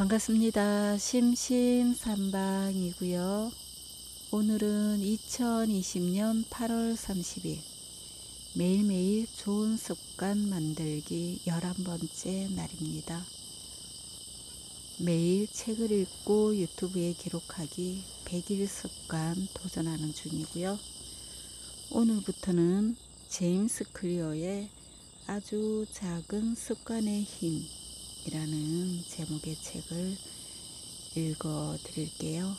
반갑습니다. 심심삼방이고요. 오늘은 2020년 8월 30일 매일매일 좋은 습관 만들기 11번째 날입니다. 매일 책을 읽고 유튜브에 기록하기 100일 습관 도전하는 중이고요. 오늘부터는 제임스 클리어의 아주 작은 습관의 힘이라는 제목의 책을 읽어 드릴게요.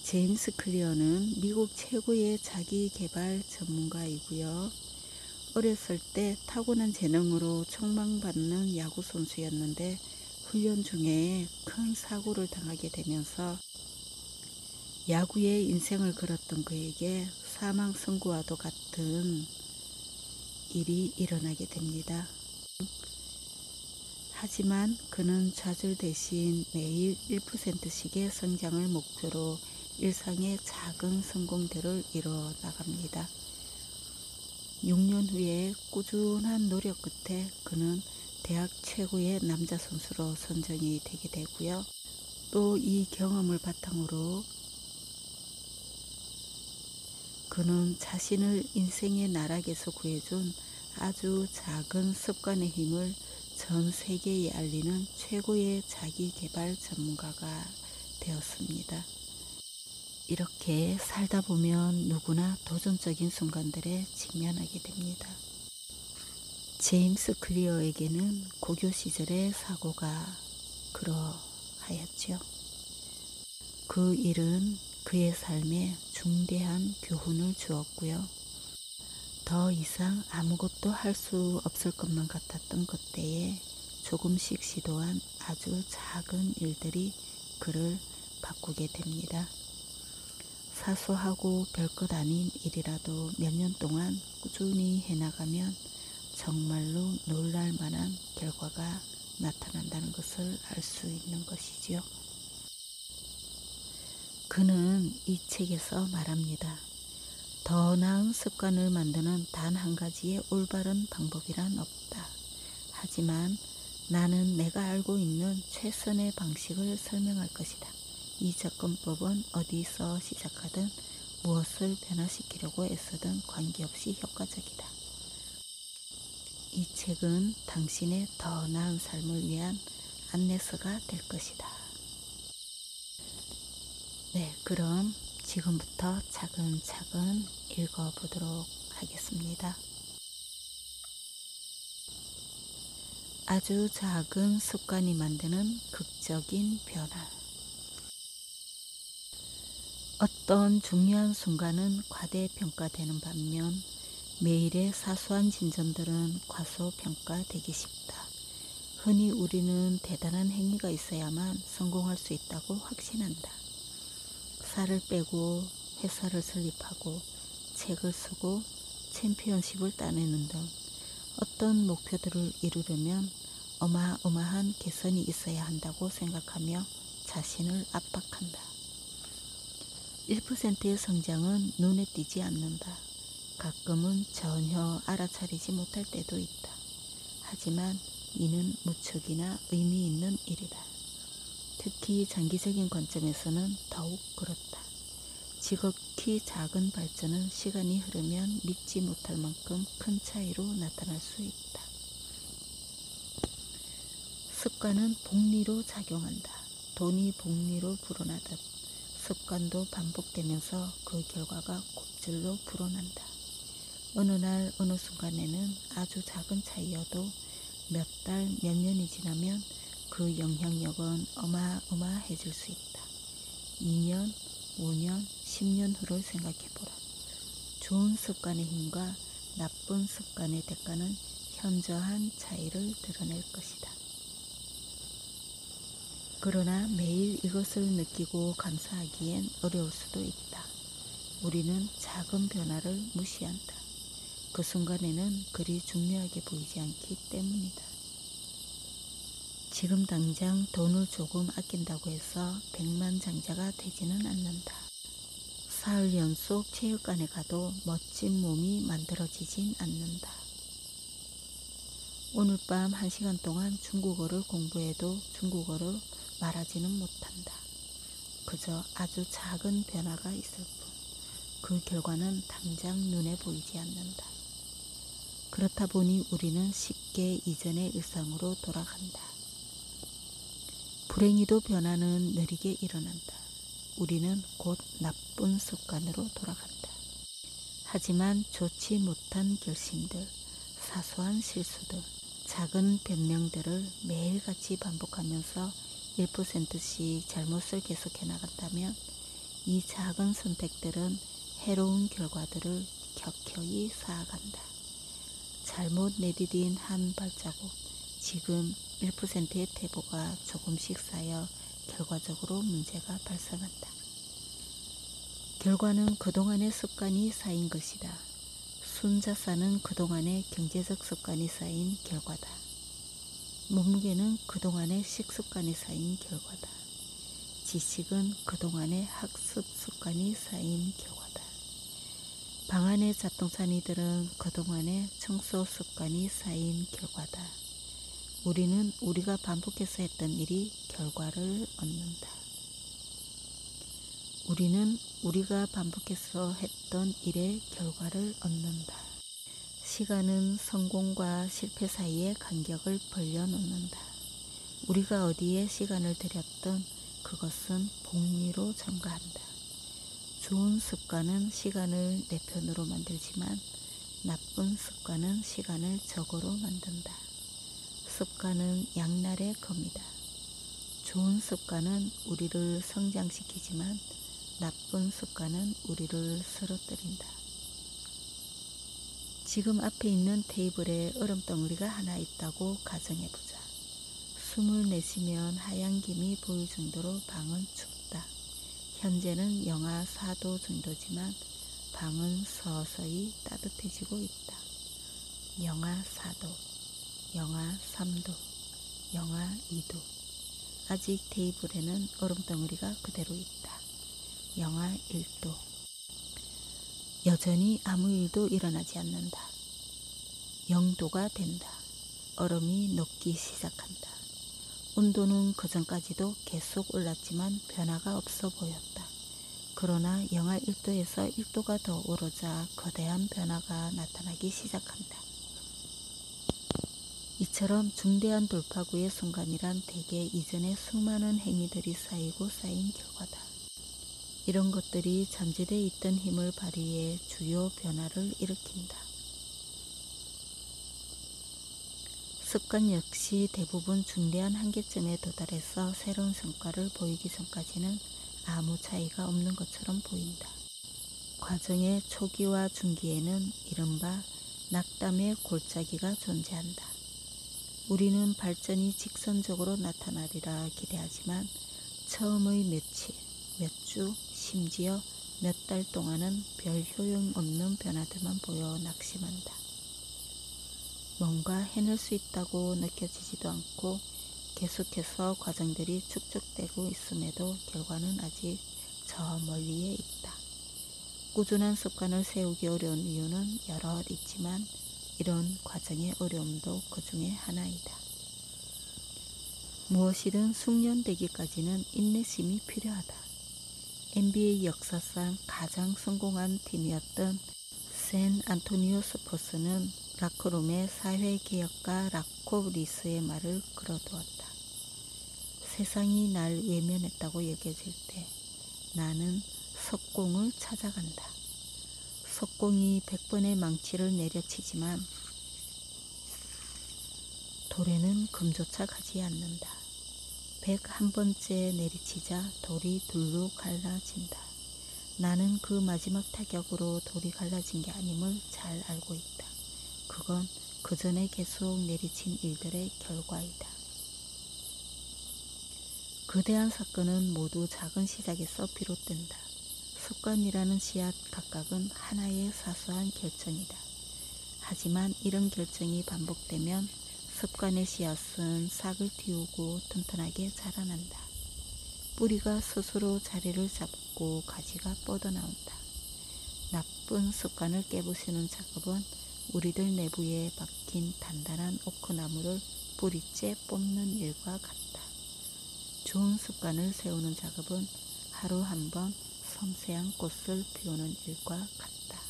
제임스 클리어는 미국 최고의 자기계발 전문가이고요. 어렸을 때 타고난 재능으로 촉망받는 야구선수였는데 훈련 중에 큰 사고를 당하게 되면서 야구에 인생을 걸었던 그에게 사망 선고와도 같은 일이 일어나게 됩니다. 하지만 그는 좌절 대신 매일 1%씩의 성장을 목표로 일상의 작은 성공들을 이뤄 나갑니다. 6년 후에 꾸준한 노력 끝에 그는 대학 최고의 남자 선수로 선정이 되게 되고요. 또 이 경험을 바탕으로 그는 자신을 인생의 나락에서 구해준 아주 작은 습관의 힘을 전 세계에 알리는 최고의 자기계발 전문가가 되었습니다. 이렇게 살다 보면 누구나 도전적인 순간들에 직면하게 됩니다. 제임스 클리어에게는 고교 시절의 사고가 그러하였죠. 그 일은 그의 삶에 중대한 교훈을 주었고요. 더 이상 아무것도 할 수 없을 것만 같았던 그때에 조금씩 시도한 아주 작은 일들이 그를 바꾸게 됩니다. 사소하고 별것 아닌 일이라도 몇 년 동안 꾸준히 해나가면 정말로 놀랄 만한 결과가 나타난다는 것을 알 수 있는 것이지요. 그는 이 책에서 말합니다. 더 나은 습관을 만드는 단 한 가지의 올바른 방법이란 없다. 하지만 나는 내가 알고 있는 최선의 방식을 설명할 것이다. 이 접근법은 어디서 시작하든 무엇을 변화시키려고 애쓰든 관계없이 효과적이다. 이 책은 당신의 더 나은 삶을 위한 안내서가 될 것이다. 네, 그럼 지금부터 차근차근 읽어보도록 하겠습니다. 아주 작은 습관이 만드는 극적인 변화. 어떤 중요한 순간은 과대평가되는 반면 매일의 사소한 진전들은 과소평가되기 쉽다. 흔히 우리는 대단한 행위가 있어야만 성공할 수 있다고 확신한다. 살을 빼고 회사를 설립하고 책을 쓰고 챔피언십을 따내는 등 어떤 목표들을 이루려면 어마어마한 개선이 있어야 한다고 생각하며 자신을 압박한다. 1%의 성장은 눈에 띄지 않는다. 가끔은 전혀 알아차리지 못할 때도 있다. 하지만 이는 무척이나 의미 있는 일이다. 특히 장기적인 관점에서는 더욱 그렇다. 지극히 작은 발전은 시간이 흐르면 믿지 못할 만큼 큰 차이로 나타날 수 있다. 습관은 복리로 작용한다. 돈이 복리로 불어나듯 습관도 반복되면서 그 결과가 곱절로 불어난다. 어느 날 어느 순간에는 아주 작은 차이여도 몇 달, 몇 년이 지나면 그 영향력은 어마어마해질 수 있다. 2년, 5년, 10년 후를 생각해보라. 좋은 습관의 힘과 나쁜 습관의 대가는 현저한 차이를 드러낼 것이다. 그러나 매일 이것을 느끼고 감사하기엔 어려울 수도 있다. 우리는 작은 변화를 무시한다. 그 순간에는 그리 중요하게 보이지 않기 때문이다. 지금 당장 돈을 조금 아낀다고 해서 백만장자가 되지는 않는다. 사흘 연속 체육관에 가도 멋진 몸이 만들어지진 않는다. 오늘 밤 1시간 동안 중국어를 공부해도 중국어를 말하지는 못한다. 그저 아주 작은 변화가 있을 뿐. 그 결과는 당장 눈에 보이지 않는다. 그렇다 보니 우리는 쉽게 이전의 일상으로 돌아간다. 불행히도 변화는 느리게 일어난다. 우리는 곧 나쁜 습관으로 돌아간다. 하지만 좋지 못한 결심들, 사소한 실수들, 작은 변명들을 매일같이 반복하면서 1%씩 잘못을 계속해 나간다면 이 작은 선택들은 해로운 결과들을 켜켜이 쌓아간다. 잘못 내디딘 한 발자국, 지금 1%의 퇴보가 조금씩 쌓여 결과적으로 문제가 발생한다. 결과는 그동안의 습관이 쌓인 것이다. 순자산은 그동안의 경제적 습관이 쌓인 결과다. 몸무게는 그동안의 식습관이 쌓인 결과다. 지식은 그동안의 학습 습관이 쌓인 결과다. 방 안의 잡동사니들은 그동안의 청소 습관이 쌓인 결과다. 우리는 우리가 반복해서 했던 일이 결과를 얻는다. 우리는 우리가 반복해서 했던 일의 결과를 얻는다. 시간은 성공과 실패 사이의 간격을 벌려놓는다. 우리가 어디에 시간을 들였던 그것은 복리로 전가한다. 좋은 습관은 시간을 내 편으로 만들지만 나쁜 습관은 시간을 적으로 만든다. 습관은 양날의 검이다. 좋은 습관은 우리를 성장시키지만 나쁜 습관은 우리를 쓰러뜨린다. 지금 앞에 있는 테이블에 얼음덩어리가 하나 있다고 가정해보자. 숨을 내쉬면 하얀 김이 보일 정도로 방은 춥다. 현재는 영하 4도 정도지만 방은 서서히 따뜻해지고 있다. 영하 4도, 영하 3도, 영하 2도. 아직 테이블에는 얼음덩어리가 그대로 있다. 영하 1도. 여전히 아무 일도 일어나지 않는다. 0도가 된다. 얼음이 녹기 시작한다. 온도는 그전까지도 계속 올랐지만 변화가 없어 보였다. 그러나 영하 1도에서 1도가 더 오르자 거대한 변화가 나타나기 시작한다. 이처럼 중대한 돌파구의 순간이란 대개 이전의 수많은 행위들이 쌓이고 쌓인 결과다. 이런 것들이 잠재되어 있던 힘을 발휘해 주요 변화를 일으킨다. 습관 역시 대부분 중대한 한계점에 도달해서 새로운 성과를 보이기 전까지는 아무 차이가 없는 것처럼 보인다. 과정의 초기와 중기에는 이른바 낙담의 골짜기가 존재한다. 우리는 발전이 직선적으로 나타나리라 기대하지만 처음의 며칠, 몇 주, 심지어 몇 달 동안은 별 효용 없는 변화들만 보여 낙심한다. 뭔가 해낼 수 있다고 느껴지지도 않고 계속해서 과정들이 축적되고 있음에도 결과는 아직 저 멀리에 있다. 꾸준한 습관을 세우기 어려운 이유는 여럿 있지만 이런 과정의 어려움도 그 중에 하나이다. 무엇이든 숙련되기까지는 인내심이 필요하다. NBA 역사상 가장 성공한 팀이었던 샌 안토니오 스퍼스는 라커룸의 사회개혁가 라코 리스의 말을 걸어두었다. 세상이 날 외면했다고 여겨질 때 나는 석공을 찾아간다. 석공이 100번의 망치를 내려치지만 돌에는 금조차 가지 않는다. 101번째 내리치자 돌이 둘로 갈라진다. 나는 그 마지막 타격으로 돌이 갈라진 게 아님을 잘 알고 있다. 그건 그 전에 계속 내리친 일들의 결과이다. 거대한 사건은 모두 작은 시작에서 비롯된다. 습관이라는 씨앗 각각은 하나의 사소한 결정이다. 하지만 이런 결정이 반복되면 습관의 씨앗은 싹을 틔우고 튼튼하게 자라난다. 뿌리가 스스로 자리를 잡고 가지가 뻗어나온다. 나쁜 습관을 깨부수는 작업은 우리들 내부에 박힌 단단한 오크나무를 뿌리째 뽑는 일과 같다. 좋은 습관을 세우는 작업은 하루 한 번 섬세한 꽃을 피우는 일과 같다.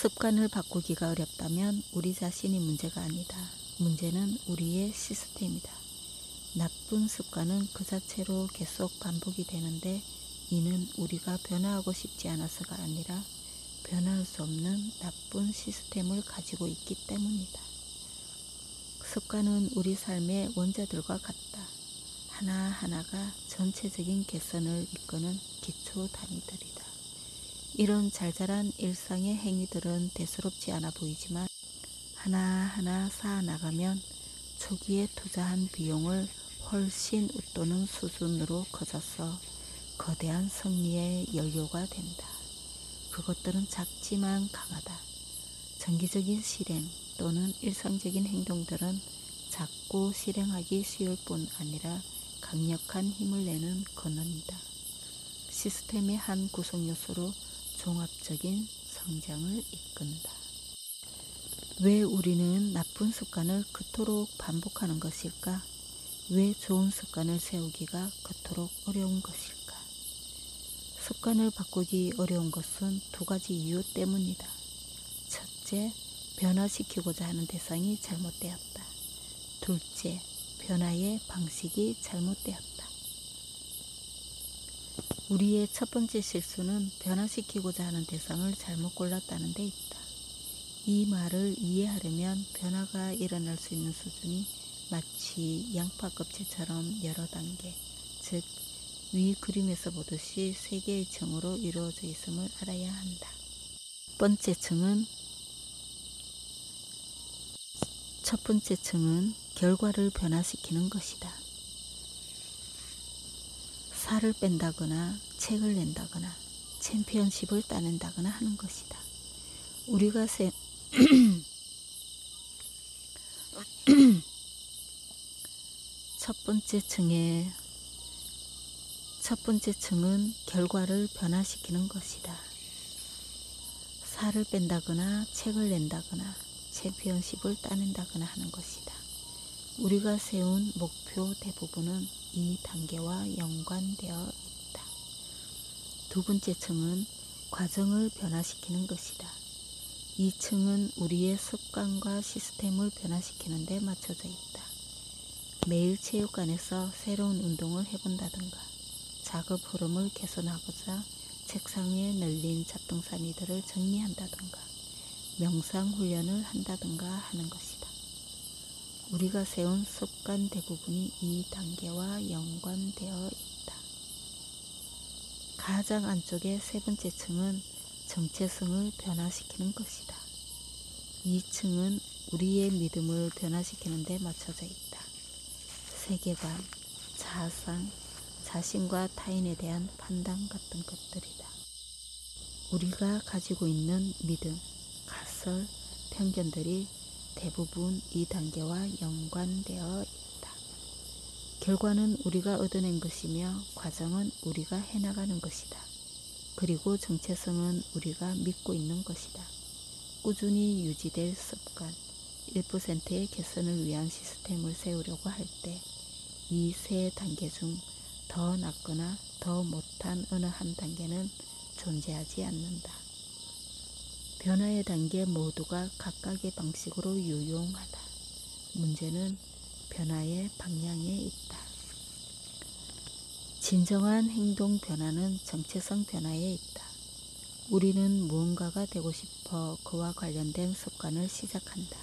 습관을 바꾸기가 어렵다면 우리 자신이 문제가 아니다. 문제는 우리의 시스템이다. 나쁜 습관은 그 자체로 계속 반복이 되는데 이는 우리가 변화하고 싶지 않아서가 아니라 변할 수 없는 나쁜 시스템을 가지고 있기 때문이다. 습관은 우리 삶의 원자들과 같다. 하나하나가 전체적인 개선을 이끄는 기초 단위들이다. 이런 잘잘한 일상의 행위들은 대수롭지 않아 보이지만 하나하나 쌓아나가면 초기에 투자한 비용을 훨씬 웃도는 수준으로 커져서 거대한 승리의 연료가 된다. 그것들은 작지만 강하다. 정기적인 실행 또는 일상적인 행동들은 작고 실행하기 쉬울 뿐 아니라 강력한 힘을 내는 근원이다. 시스템의 한 구성 요소로 종합적인 성장을 이끈다. 왜 우리는 나쁜 습관을 그토록 반복하는 것일까? 왜 좋은 습관을 세우기가 그토록 어려운 것일까? 습관을 바꾸기 어려운 것은 두 가지 이유 때문이다. 첫째, 변화시키고자 하는 대상이 잘못되었다. 둘째, 변화의 방식이 잘못되었다. 우리의 첫 번째 실수는 변화시키고자 하는 대상을 잘못 골랐다는 데 있다. 이 말을 이해하려면 변화가 일어날 수 있는 수준이 마치 양파 껍질처럼 여러 단계, 즉 위 그림에서 보듯이 세 개의 층으로 이루어져 있음을 알아야 한다. 첫 번째 층은 결과를 변화시키는 것이다. 살을 뺀다거나 책을 낸다거나 챔피언십을 따낸다거나 하는 것이다. 우리가 첫 번째 층은 결과를 변화시키는 것이다. 살을 뺀다거나 책을 낸다거나 챔피언십을 따낸다거나 하는 것이다. 우리가 세운 목표 대부분은 이 단계와 연관되어 있다. 두 번째 층은 과정을 변화시키는 것이다. 이 층은 우리의 습관과 시스템을 변화시키는 데 맞춰져 있다. 매일 체육관에서 새로운 운동을 해본다든가 작업 흐름을 개선하고자 책상 위에 널린 잡동사니들을 정리한다든가 명상 훈련을 한다든가 하는 것이다. 우리가 세운 습관 대부분이 이 단계와 연관되어 있다. 가장 안쪽의 세 번째 층은 정체성을 변화시키는 것이다. 이 층은 우리의 믿음을 변화시키는 데 맞춰져 있다. 세계관, 자아상, 자신과 타인에 대한 판단 같은 것들이다. 우리가 가지고 있는 믿음, 가설, 편견들이 대부분 이 단계와 연관되어 있다. 결과는 우리가 얻어낸 것이며 과정은 우리가 해나가는 것이다. 그리고 정체성은 우리가 믿고 있는 것이다. 꾸준히 유지될 습관, 1%의 개선을 위한 시스템을 세우려고 할 때 이 세 단계 중 더 낫거나 더 못한 어느 한 단계는 존재하지 않는다. 변화의 단계 모두가 각각의 방식으로 유용하다. 문제는 변화의 방향에 있다. 진정한 행동 변화는 정체성 변화에 있다. 우리는 무언가가 되고 싶어 그와 관련된 습관을 시작한다.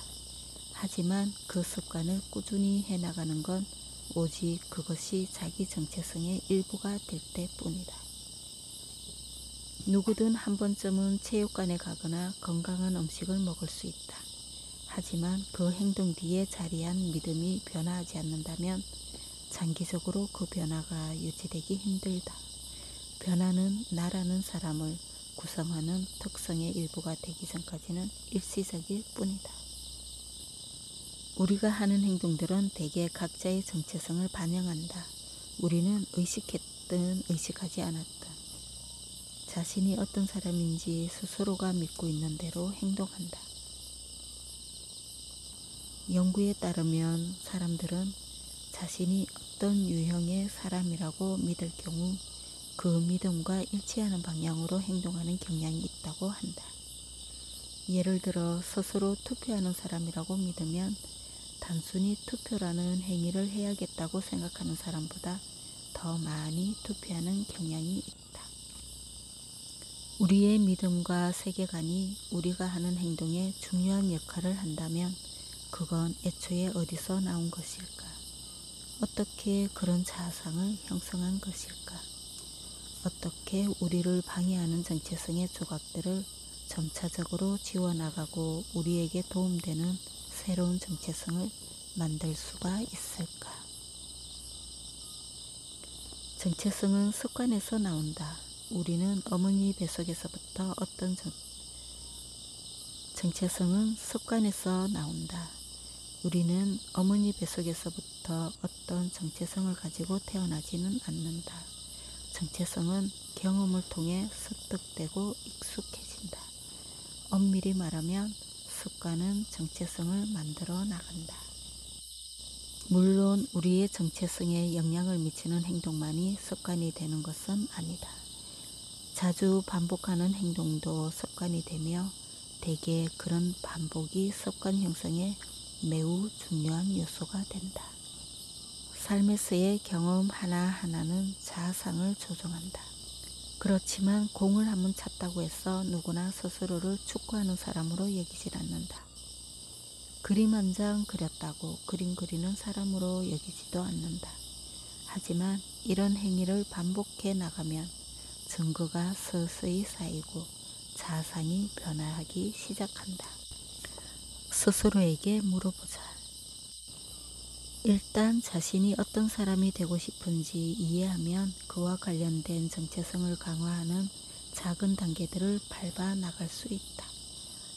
하지만 그 습관을 꾸준히 해나가는 건 오직 그것이 자기 정체성의 일부가 될 때뿐이다. 누구든 한 번쯤은 체육관에 가거나 건강한 음식을 먹을 수 있다. 하지만 그 행동 뒤에 자리한 믿음이 변화하지 않는다면 장기적으로 그 변화가 유지되기 힘들다. 변화는 나라는 사람을 구성하는 특성의 일부가 되기 전까지는 일시적일 뿐이다. 우리가 하는 행동들은 대개 각자의 정체성을 반영한다. 우리는 의식했든 의식하지 않았든 자신이 어떤 사람인지 스스로가 믿고 있는 대로 행동한다. 연구에 따르면 사람들은 자신이 어떤 유형의 사람이라고 믿을 경우 그 믿음과 일치하는 방향으로 행동하는 경향이 있다고 한다. 예를 들어 스스로 투표하는 사람이라고 믿으면 단순히 투표라는 행위를 해야겠다고 생각하는 사람보다 더 많이 투표하는 경향이 있다. 우리의 믿음과 세계관이 우리가 하는 행동에 중요한 역할을 한다면 그건 애초에 어디서 나온 것일까? 어떻게 그런 자아상을 형성한 것일까? 어떻게 우리를 방해하는 정체성의 조각들을 점차적으로 지워나가고 우리에게 도움되는 새로운 정체성을 만들 수가 있을까? 정체성은 습관에서 나온다. 우리는 어머니 뱃속에서부터 정체성은 습관에서 나온다. 우리는 어머니 뱃속에서부터 어떤 정체성을 가지고 태어나지는 않는다. 정체성은 경험을 통해 습득되고 익숙해진다. 엄밀히 말하면 습관은 정체성을 만들어 나간다. 물론 우리의 정체성에 영향을 미치는 행동만이 습관이 되는 것은 아니다. 자주 반복하는 행동도 습관이 되며 대개 그런 반복이 습관 형성에 매우 중요한 요소가 된다. 삶에서의 경험 하나하나는 자아상을 조종한다. 그렇지만 공을 한번 찼다고 해서 누구나 스스로를 축구하는 사람으로 여기질 않는다. 그림 한 장 그렸다고 그림 그리는 사람으로 여기지도 않는다. 하지만 이런 행위를 반복해 나가면 증거가 서서히 쌓이고 자아상이 변화하기 시작한다. 스스로에게 물어보자. 일단 자신이 어떤 사람이 되고 싶은지 이해하면 그와 관련된 정체성을 강화하는 작은 단계들을 밟아 나갈 수 있다.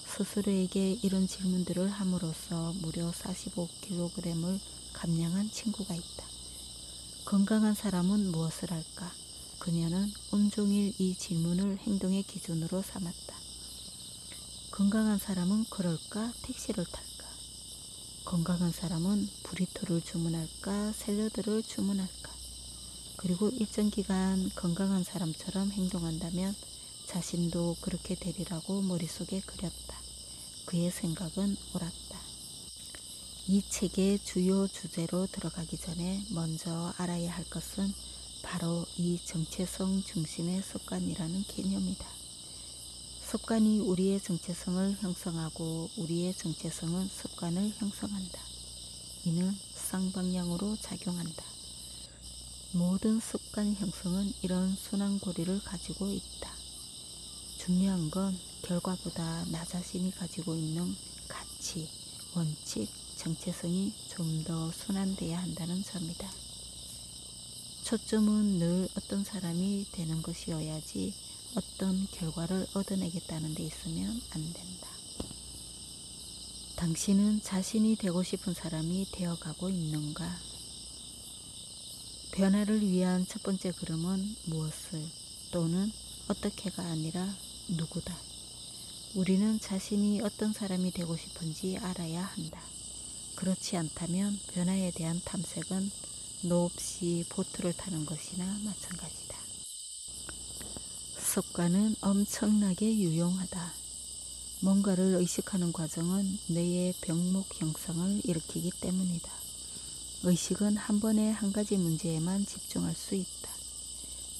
스스로에게 이런 질문들을 함으로써 무려 45kg을 감량한 친구가 있다. 건강한 사람은 무엇을 할까? 그녀는 온종일 이 질문을 행동의 기준으로 삼았다. 건강한 사람은 걸을까? 택시를 탈까? 건강한 사람은 브리토를 주문할까? 샐러드를 주문할까? 그리고 일정 기간 건강한 사람처럼 행동한다면 자신도 그렇게 되리라고 머릿속에 그렸다. 그의 생각은 옳았다. 이 책의 주요 주제로 들어가기 전에 먼저 알아야 할 것은 바로 이 정체성 중심의 습관이라는 개념이다. 습관이 우리의 정체성을 형성하고 우리의 정체성은 습관을 형성한다. 이는 쌍방향으로 작용한다. 모든 습관 형성은 이런 순환고리를 가지고 있다. 중요한 건 결과보다 나 자신이 가지고 있는 가치, 원칙, 정체성이 좀 더 순환돼야 한다는 점이다. 초점은 늘 어떤 사람이 되는 것이어야지 어떤 결과를 얻어내겠다는 데 있으면 안 된다. 당신은 자신이 되고 싶은 사람이 되어가고 있는가? 변화를 위한 첫 번째 걸음은 무엇을 또는 어떻게가 아니라 누구다. 우리는 자신이 어떤 사람이 되고 싶은지 알아야 한다. 그렇지 않다면 변화에 대한 탐색은 노 없이 보트를 타는 것이나 마찬가지다. 습관은 엄청나게 유용하다. 뭔가를 의식하는 과정은 뇌의 병목 형성을 일으키기 때문이다. 의식은 한 번에 한 가지 문제에만 집중할 수 있다.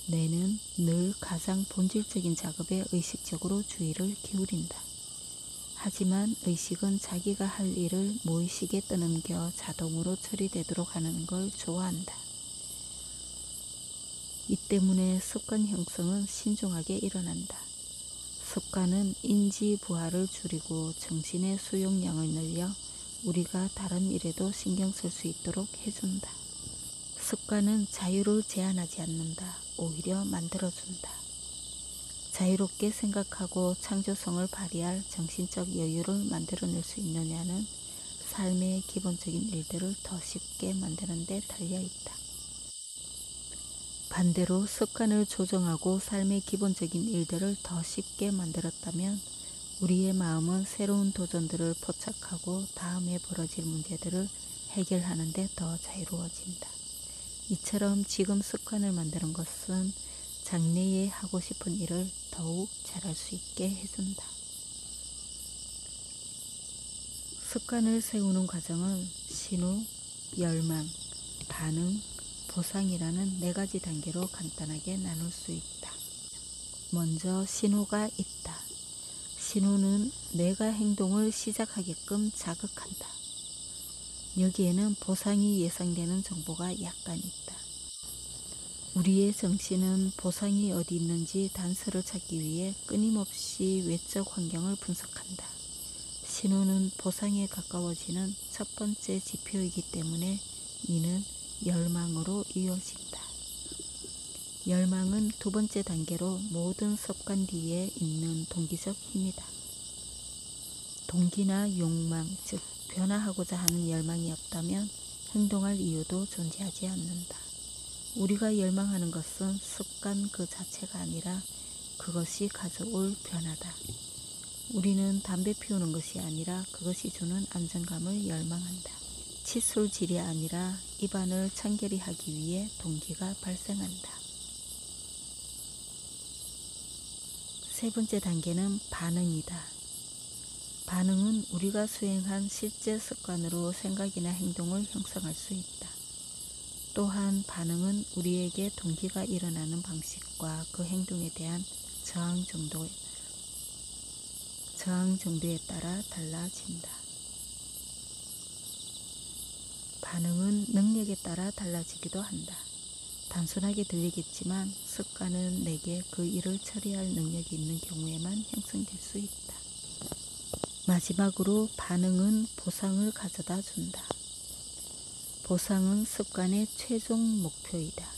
뇌는 늘 가장 본질적인 작업에 의식적으로 주의를 기울인다. 하지만 의식은 자기가 할 일을 무의식에 떠넘겨 자동으로 처리되도록 하는 걸 좋아한다. 이 때문에 습관 형성은 신중하게 일어난다. 습관은 인지 부하를 줄이고 정신의 수용량을 늘려 우리가 다른 일에도 신경 쓸 수 있도록 해준다. 습관은 자유를 제한하지 않는다. 오히려 만들어준다. 자유롭게 생각하고 창조성을 발휘할 정신적 여유를 만들어낼 수 있느냐는 삶의 기본적인 일들을 더 쉽게 만드는 데 달려있다. 반대로 습관을 조정하고 삶의 기본적인 일들을 더 쉽게 만들었다면 우리의 마음은 새로운 도전들을 포착하고 다음에 벌어질 문제들을 해결하는 데 더 자유로워진다. 이처럼 지금 습관을 만드는 것은 장래에 하고 싶은 일을 더욱 잘할 수 있게 해준다. 습관을 세우는 과정은 신호, 열망, 반응, 보상이라는 4가지 단계로 간단하게 나눌 수 있다. 먼저 신호가 있다. 신호는 뇌가 행동을 시작하게끔 자극한다. 여기에는 보상이 예상되는 정보가 약간 있다. 우리의 정신은 보상이 어디 있는지 단서를 찾기 위해 끊임없이 외적 환경을 분석한다. 신호는 보상에 가까워지는 첫 번째 지표이기 때문에 이는 열망으로 이어진다. 열망은 2번째 단계로 모든 습관 뒤에 있는 동기적 힘이다. 동기나 욕망, 즉 변화하고자 하는 열망이 없다면 행동할 이유도 존재하지 않는다. 우리가 열망하는 것은 습관 그 자체가 아니라 그것이 가져올 변화다. 우리는 담배 피우는 것이 아니라 그것이 주는 안정감을 열망한다. 칫솔질이 아니라 입안을 청결히 하기 위해 동기가 발생한다. 3번째 단계는 반응이다. 반응은 우리가 수행한 실제 습관으로 생각이나 행동을 형성할 수 있다. 또한 반응은 우리에게 동기가 일어나는 방식과 그 행동에 대한 저항 정도에 따라 달라진다. 반응은 능력에 따라 달라지기도 한다. 단순하게 들리겠지만 습관은 내게 그 일을 처리할 능력이 있는 경우에만 형성될 수 있다. 마지막으로 반응은 보상을 가져다 준다. 보상은 습관의 최종 목표이다.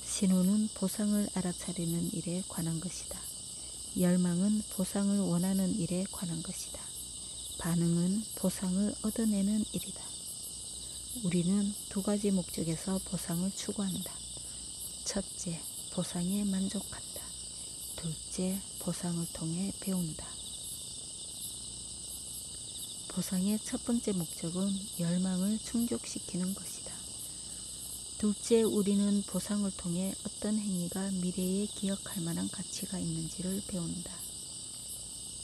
신호는 보상을 알아차리는 일에 관한 것이다. 열망은 보상을 원하는 일에 관한 것이다. 반응은 보상을 얻어내는 일이다. 우리는 2가지 목적에서 보상을 추구한다. 첫째, 보상에 만족한다. 둘째, 보상을 통해 배운다. 보상의 첫 번째 목적은 열망을 충족시키는 것이다. 둘째, 우리는 보상을 통해 어떤 행위가 미래에 기억할 만한 가치가 있는지를 배운다.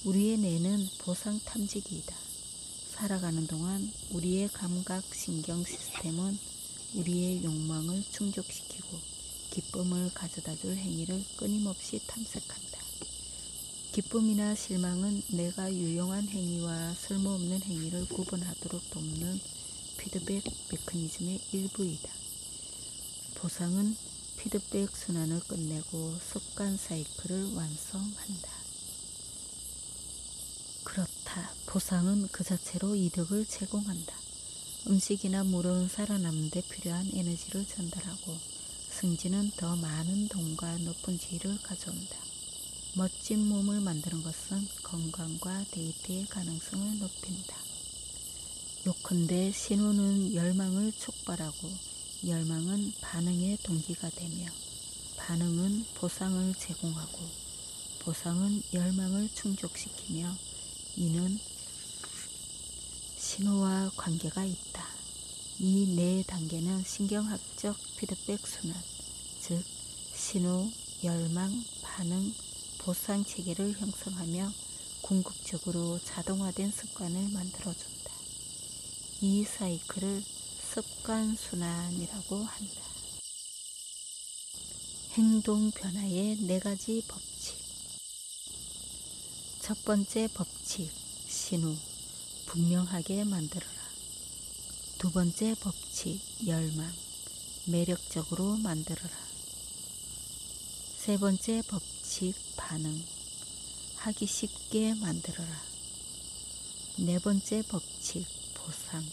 우리의 뇌는 보상 탐지기이다. 살아가는 동안 우리의 감각신경 시스템은 우리의 욕망을 충족시키고 기쁨을 가져다 줄 행위를 끊임없이 탐색한다. 기쁨이나 실망은 내가 유용한 행위와 쓸모없는 행위를 구분하도록 돕는 피드백 메커니즘의 일부이다. 보상은 피드백 순환을 끝내고 습관 사이클을 완성한다. 그렇다. 보상은 그 자체로 이득을 제공한다. 음식이나 물은 살아남는 데 필요한 에너지를 전달하고 승진은 더 많은 돈과 높은 지위를 가져온다. 멋진 몸을 만드는 것은 건강과 데이트의 가능성을 높인다. 요컨대 신호는 열망을 촉발하고 열망은 반응의 동기가 되며 반응은 보상을 제공하고 보상은 열망을 충족시키며 이는 신호와 관계가 있다. 이 4단계는 신경학적 피드백 순환, 즉 신호, 열망, 반응, 보상 체계를 형성하며 궁극적으로 자동화된 습관을 만들어준다. 이 사이클을 습관 순환이라고 한다. 행동 변화의 4가지 법칙. 첫 번째 법칙, 신호, 분명하게 만들어라. 2번째 법칙, 열망, 매력적으로 만들어라. 3번째 법칙, 반응, 하기 쉽게 만들어라. 4번째 법칙, 보상,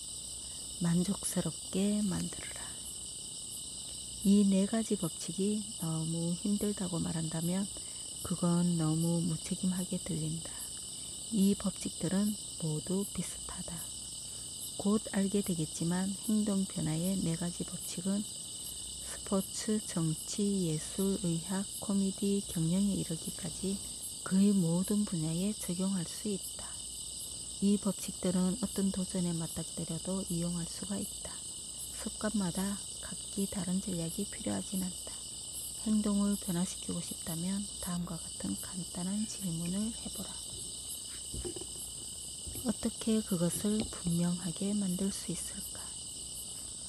만족스럽게 만들어라. 이 4가지 법칙이 너무 힘들다고 말한다면 그건 너무 무책임하게 들린다. 이 법칙들은 모두 비슷하다. 곧 알게 되겠지만 행동 변화의 4가지 법칙은 스포츠, 정치, 예술, 의학, 코미디, 경영에 이르기까지 거의 모든 분야에 적용할 수 있다. 이 법칙들은 어떤 도전에 맞닥뜨려도 이용할 수가 있다. 습관마다 각기 다른 전략이 필요하진 않다. 행동을 변화시키고 싶다면 다음과 같은 간단한 질문을 해보라. 어떻게 그것을 분명하게 만들 수 있을까?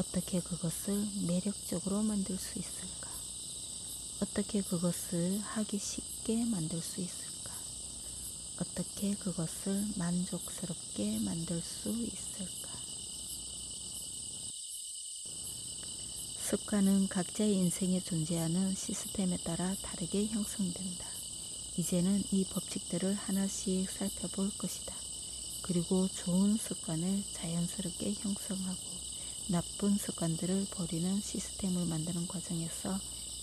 어떻게 그것을 매력적으로 만들 수 있을까? 어떻게 그것을 하기 쉽게 만들 수 있을까? 어떻게 그것을 만족스럽게 만들 수 있을까? 습관은 각자의 인생에 존재하는 시스템에 따라 다르게 형성된다. 이제는 이 법칙들을 하나씩 살펴볼 것이다. 그리고 좋은 습관을 자연스럽게 형성하고 나쁜 습관들을 버리는 시스템을 만드는 과정에서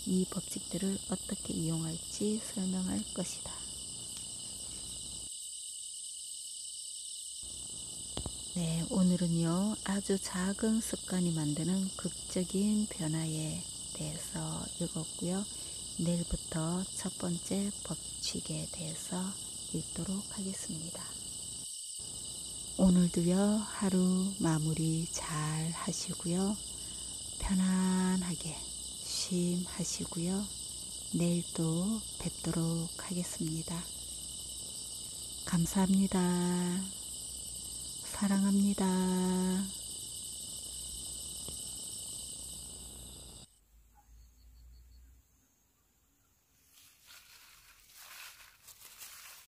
이 법칙들을 어떻게 이용할지 설명할 것이다. 네, 오늘은요, 아주 작은 습관이 만드는 극적인 변화에 대해서 읽었고요. 내일부터 첫 번째 법칙에 대해서 읽도록 하겠습니다. 오늘도요, 하루 마무리 잘 하시고요. 편안하게 쉼 하시고요. 내일 또 뵙도록 하겠습니다. 감사합니다. 사랑합니다.